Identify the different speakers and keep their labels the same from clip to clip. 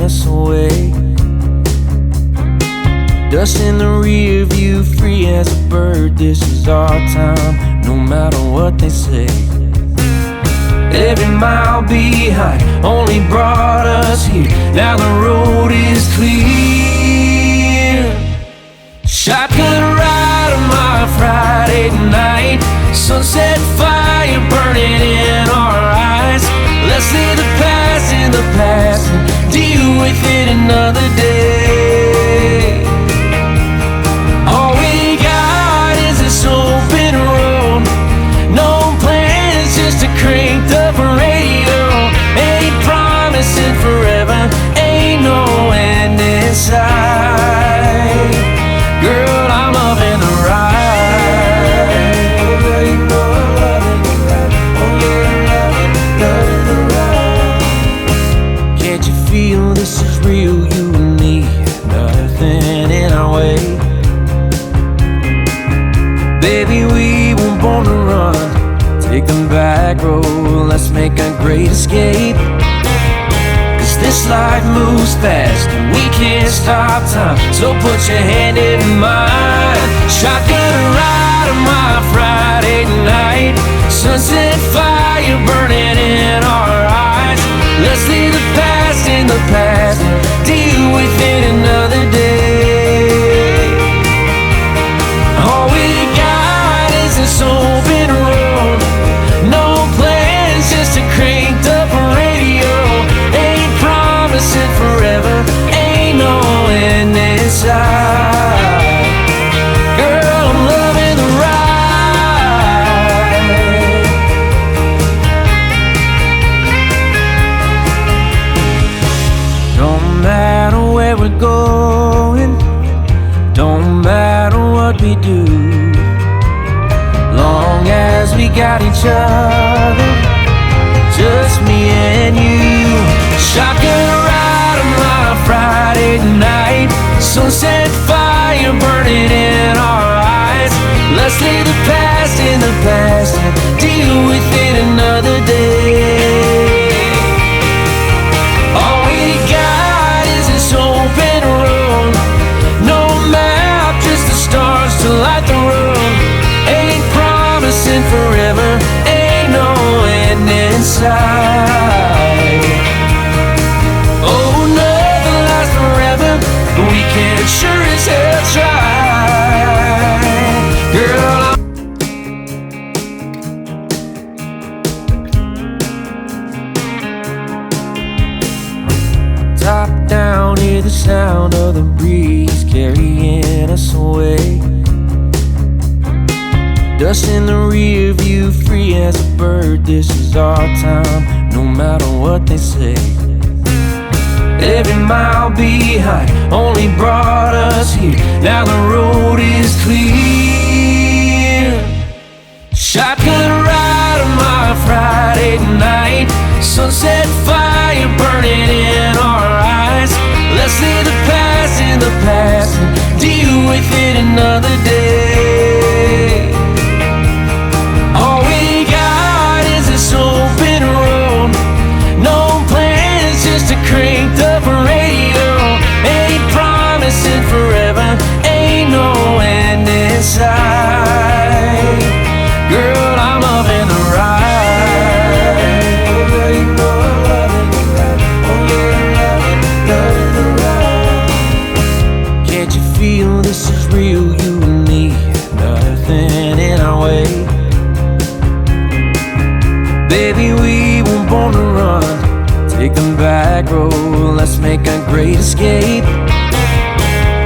Speaker 1: us away. Dust in the rear view, free as a bird. This is our time, no matter what they say. Every mile behind only brought us here. Now the road is clear. Shotgun ride on my Friday night. Sunset fire burning in our eyes. Let's leave the past in the past and deal with it another day. All we got is this open road. No plans, just a cranked up radio. Ain't promising forever, ain't no end in sight. Girl, I'm loving the ride. You know I'm loving the ride. Oh yeah, loving the ride. Can't you feel this is real, you and me? Nothing in our way. Baby, we were born to run. Take the back road, let's make a great escape. Cause this life moves fast and we can't stop time. So put your hand in mine. Shotgun ride on my Friday night. Sunset fire burning in our eyes. Let's leave the past in the past and deal with it another day. All we got is this open road. No plans, just a cranked up radio. Ain't promising forever, ain't no end in sight. Girl, I'm loving the ride. Don't matter where we're going, don't matter what we do, long as we got each other, just me and you. Shotgun ride on my Friday night. Sunset fire burning in our eyes. Let's leave the past in the past and deal with it another day. All we got is this open road. No map, just the stars to light the road. Ain't promising forever, ain't no end in sight. Oh, nothing lasts forever, but we can sure as hell try. Girl, top down, hear the sound of the breeze carrying us away. Dust in the rear view, free as a bird. This is our time, no matter what they say. Every mile behind only brought us here. Now the road is clear. Shotgun ride on my Friday night. Sunset fire burning in our eyes. Let's leave the past in the past and deal with it another day. All we got is this open road. No plans, just a cranked up radio. Ain't promising forever, ain't no end in sight. Girl, I'm loving the ride. You know I'm loving the ride. Oh yeah, loving the ride. Can't you feel this is real, you and me? Nothing in our way. Baby, we were born to run. Take the back road, let's make a great escape.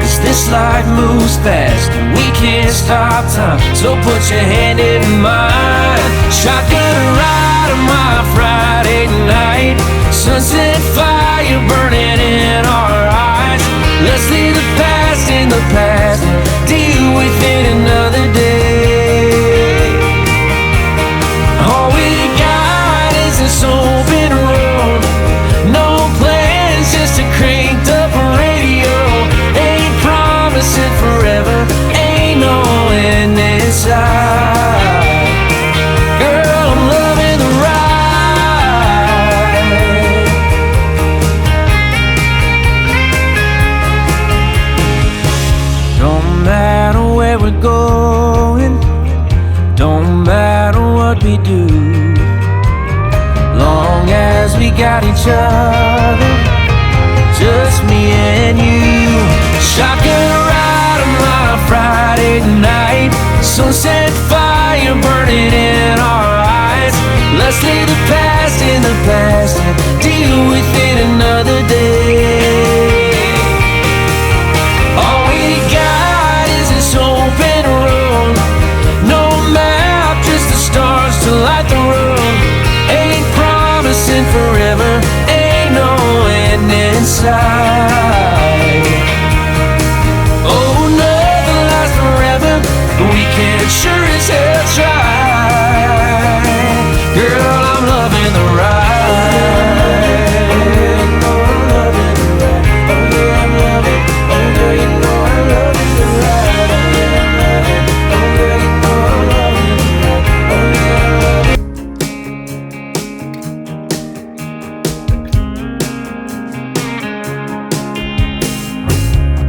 Speaker 1: Cause this life moves fast and we can't stop time. So put your hand in mine. Shotgun ride on my Friday night. Sunset fire burning in our eyes. Let's leave the past in the past and deal with it another day. All we got is this open road. No plans, just a cranked up radio. Ain't promising forever, ain't no end in sight. Girl, I'm loving the ride. got each other, just me and you. Shotgun ride on my Friday night, sunset fire burning in our eyes. Let's leave the past in the past and deal with it another day. All we got is this open road, no map, just the stars to light the road. Ain't promising forever, ain't no end in sight. Oh, nothing lasts forever, but we can sure as hell try. Girl, I'm loving the ride.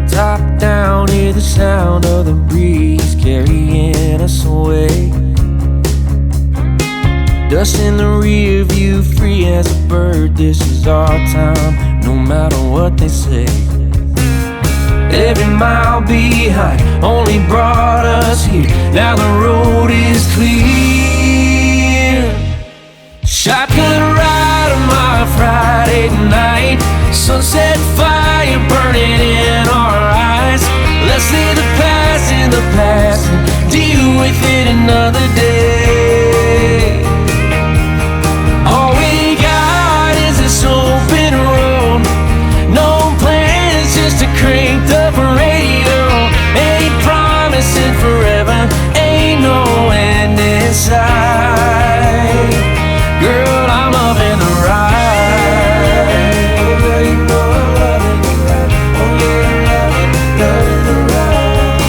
Speaker 1: Top down, hear the sound of the breeze carrying us away. Dust in the rear view, free as a bird. This is our time, no matter what they say. Every mile behind only brought us here. Now the road is clear. Shotgun ride on my Friday night, sunset fire burning in our eyes. Let's leave the past in the past and deal with it another day. All we got is this open road, no plans, just a cranked up radio. Ain't promising forever, ain't no end in sight. Girl, I'm loving the ride. You know I'm loving the ride. Oh yeah, I'm loving the ride.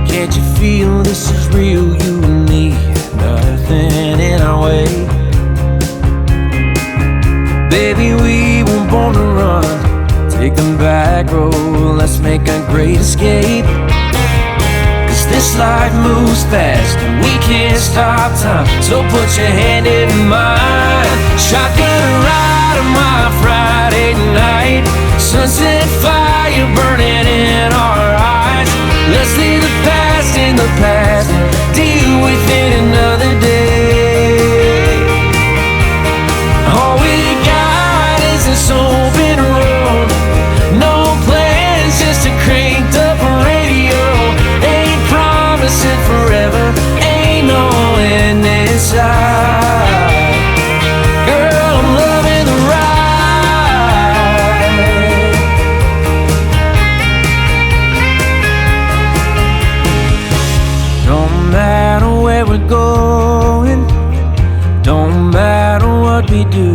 Speaker 1: Can't you feel this is real, you and me? Nothing in our way. Baby, we were born to run. Take them back road, let's make a great escape. Cause this life moves fast and we can't stop time. So put your hand in mine. Shotgun ride on my Friday night, sunset fire burning in our eyes. Let's leave the past in the past and deal with it another day. All we got is this open road, no plans, just a cranked up radio. Ain't promising forever, ain't no end in sight. Girl, I'm loving the ride. No matter where we're going, don't matter what we do,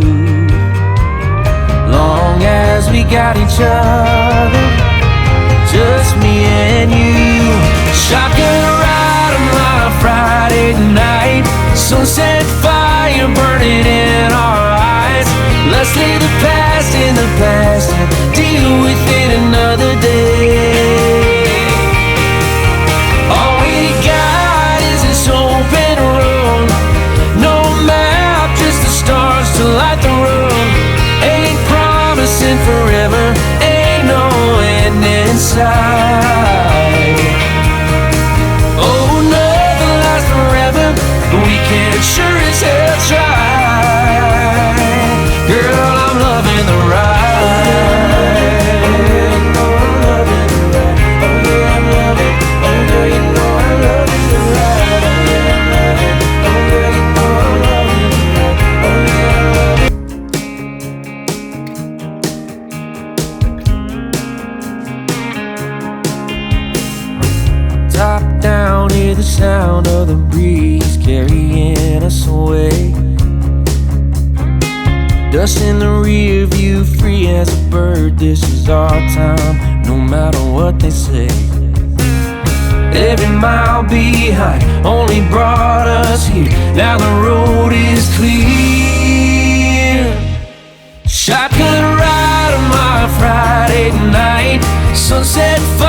Speaker 1: long as we got each other, just me and you. Shotgun ride on my Friday night, sunset fire burning in our eyes. Let's leave the past in the past and deal with it another day. All we got is this open road, no map, just the stars to light the road. Ain't promising forever, ain't no end in sight. Oh, nothing lasts forever, but we can sure as hell try. Girl, I'm loving the ride. You know I'm loving the ride. Oh yeah, I'm loving. Oh girl, you know I'm loving the ride. Oh yeah, I'm loving. Oh girl, you know I'm loving the ride. Oh yeah, I'm loving. Top down, hear the sound of the breeze carrying us away. Dust in the rear view, free as a bird. This is our time, no matter what they say. Every mile behind only brought us here. Now the road is clear. Shotgun ride on my Friday night, sunset fire